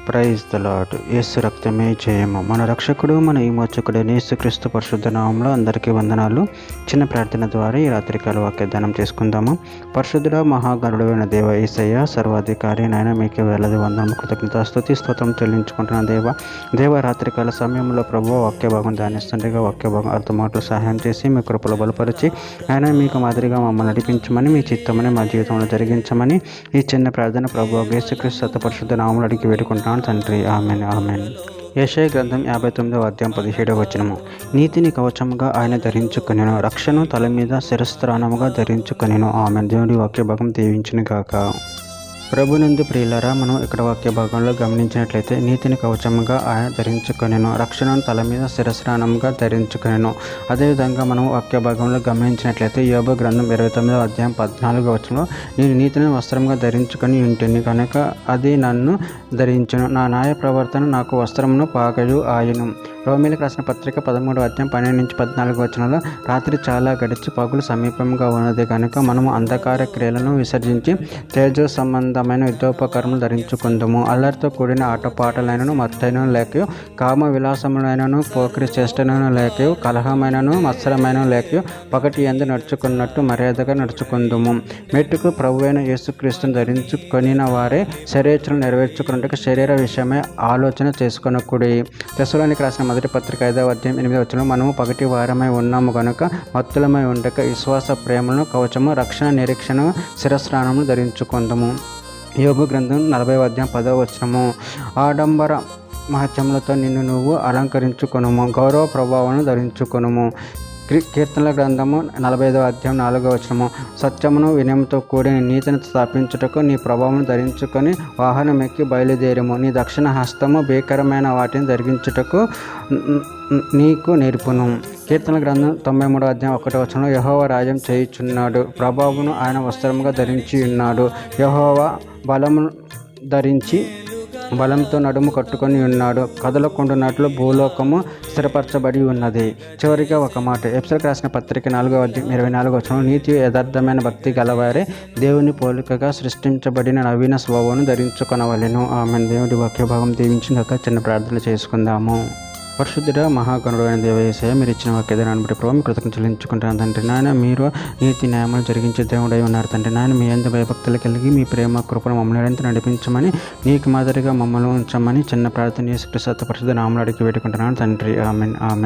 Praise the lord. యేసు రక్తమే జయము. మన రక్షకుడు మన విమోచకుడు యేసుక్రీస్తు పరిశుద్ధ నామములో అందరికీ వందనాలు. చిన్న ప్రార్థన ద్వారా ఈ రాత్రికాల వాక్యదానం చేసుకుందాము. పరిశుద్ధుడ మహాగణుడైన దేవ యేసయ్య సర్వాధికారి నాయన మీకే వేలాది వందనము కృతజ్ఞత స్తుతి స్తోత్రం చెల్లించుకుంటున్న దేవ రాత్రికాల సమయంలో ప్రభు వాక్య భాగం ధ్యానిస్తుండగా వాక్య భాగం అర్థమాటలు సహాయం చేసి మీ కృపలో బలపరిచి ఆయన మీకు మాదిరిగా మమ్మల్ని నడిపించమని మీ చిత్తమని మా జీవితంలో జరిగించమని ఈ చిన్న ప్రార్థన ప్రభు యేసుక్రీస్తు సత్య పరిశుద్ధ నామములో అడిగి వేడుకుంటున్నాను తండ్రి. Amen amen. యెషయా గ్రంథం 59వ అధ్యాయం 17వ వచనము. నీతిని కవచముగా ఆయన ధరించుకొనెను, రక్షను తల మీద శిరస్త్రాణముగా ధరించుకొనెను. ఆమెన్. దేవుడి వాక్య భాగం దీవించును గాక. ప్రభునందు ప్రియులారా, మనం ఇక్కడ వాక్య భాగంలో గమనించినట్లయితే నీతిని కవచముగా ఆయన ధరించుకొనెను, రక్షణను తల మీద శిరస్త్రాణముగా ధరించుకొనెను. అదేవిధంగా మనం వాక్య భాగంలో గమనించినట్లయితే యోబు గ్రంథం 29వ అధ్యాయం 14వ వచనంలో నేను నీతిని వస్త్రంగా ధరించుకొని ఉంటుంది కనుక అది నన్ను ధరించును, నా న్యాయ ప్రవర్తన నాకు వస్త్రమును పాగయు ఆయను. రోమీలకు రాసిన పత్రిక 13వ అధ్యాయం 12-14 వచనంలో రాత్రి చాలా గడిచి పగులు సమీపంగా ఉన్నది కనుక మనము అంధకార క్రియలను విసర్జించి తేజో సంబంధమైన యుద్ధోపకరణలు ధరించుకుందాము. అల్లరితో కూడిన ఆటపాటలైనను మత్తైనను లేకయో కామ విలాసములైనను పోకిరి చేష్టనను లేకయో కలహమైనను మత్సరమైన లేకయో పగటి యందు నడుచుకున్నట్టు మర్యాదగా నడుచుకుందాము. మెట్టుకు ప్రభువైన యేసుక్రీస్తును ధరించుకొనిన వారే శరీరను నెరవేర్చుకున్నట్టుగా శరీర విషయమై ఆలోచన చేసుకొనకూడి. తెస్సలోనికీయులకు రాసిన మొదటి పత్రిక 5వ అధ్యాయం 8వ వచనంలో మనము పగటి వారమై ఉన్నాము కనుక మత్తులమై ఉండక విశ్వాస ప్రేమలను కవచము రక్షణ నిరీక్షణ శిరస్త్రాణమును ధరించుకుందాము. యోబు గ్రంథం 40వ అధ్యాయం 10వ వచనము. ఆడంబర మహత్యములతో నిన్ను నువ్వు అలంకరించుకొనుము, గౌరవ ప్రభావాలను ధరించుకొనుము. కీర్తనల గ్రంథము 45వ అధ్యాయం 4వ వచనము. సత్యమును వినయంతో కూడిన నీతిని స్థాపించుటకు నీ ప్రభావం ధరించుకొని వాహనం ఎక్కి బయలుదేరము. నీ దక్షిణ హస్తము భీకరమైన వాటిని ధరించుటకు నీకు నేర్పును. కీర్తనల గ్రంథం 93వ అధ్యాయం 1వ వచనంలో యెహోవా రాజ్యం చేయుచున్నాడు, ప్రభావమును ఆయన వస్త్రముగా ధరించి ఉన్నాడు. యెహోవా బలము ధరించి బలంతో నడుము కట్టుకొని ఉన్నాడు, కదలకుండునట్లు భూలోకము స్థిరపరచబడి ఉన్నది. చివరిగా ఒక మాట. ఎఫెసీయులకు రాసిన పత్రిక 4వ అధ్యాయం 24వ వచనం. నీతి యథార్థమైన భక్తి గలవారే దేవుని పోలికగా సృష్టించబడిన నవీన స్వభావం ధరించుకొనవలెను. ఆమెన్. దేవుడి వాక్య భాగం దీవించినాక చిన్న ప్రార్థనలు చేసుకుందాము. పరిశుద్ధుడ మహాగణుడు అయిన దేవ యేసయ్య, మీరు ఇచ్చిన వాక్యదానాన్ని బట్టి ప్రభు కృతజ్ఞతలు చెల్లించుకుంటాను తండ్రి. నాయన మీరు నీతి న్యాయములు జరిగించే దేవుడై ఉన్నారు తండ్రి. నాయన మీ యందు భయభక్తులు కలిగి మీ ప్రేమ కృపను మమ్మల్ని నిరంతరం నడిపించమని నీకు మాదిరిగా మమ్మల్ని ఉంచమని చిన్న ప్రార్థన యేసుక్రీస్తు పరిశుద్ధ నామములో అడిగి వేడుకుంటున్నాను తండ్రి. Amen amen.